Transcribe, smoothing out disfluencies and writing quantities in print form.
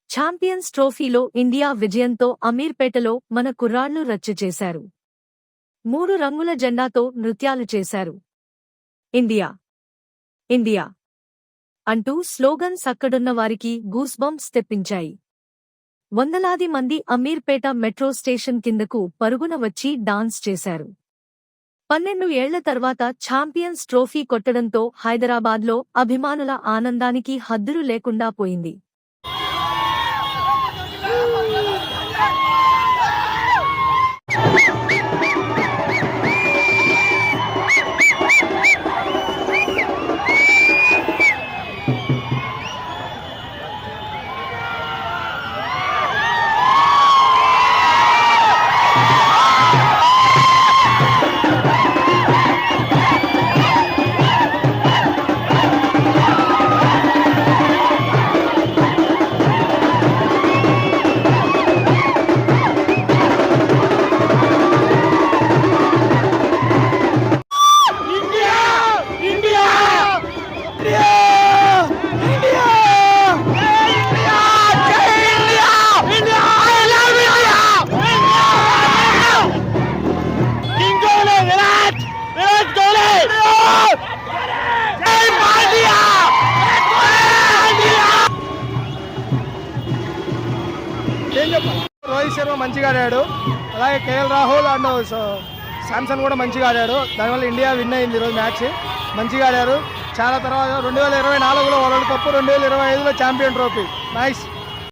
Champions ట్రోఫీలో India విజయంతో అమీర్పేటలో మన కుర్రాళ్లు రచ్చ చేశారు. 3 రంగుల జెండాతో నృత్యాలు చేశారు. ఇండియా ఇండియా అంటూ స్లోగన్స్ అక్కడున్న వారికి గూస్బంప్స్ తెప్పించాయి. వందలాది మంది అమీర్పేట మెట్రో స్టేషన్ కిందకు పరుగున వచ్చి డాన్స్ చేశారు. 12 ఏళ్ల తర్వాత ఛాంపియన్స్ ట్రోఫీ కొట్టడంతో హైదరాబాద్లో అభిమానుల ఆనందానికి హద్దులు లేకుండా పోయింది. రోహిత్ శర్మ మంచిగా ఆడాడు, అలాగే కేఎల్ రాహుల్ అండ్ శాంసన్ కూడా మంచిగా ఆడాడు. దానివల్ల ఇండియా విన్ అయింది ఈరోజు మ్యాచ్. మంచిగా ఆడారు. చాలా తర్వాత 2024లో వరల్డ్ కప్, 2025లో ఛాంపియన్ ట్రోఫీ. నైస్.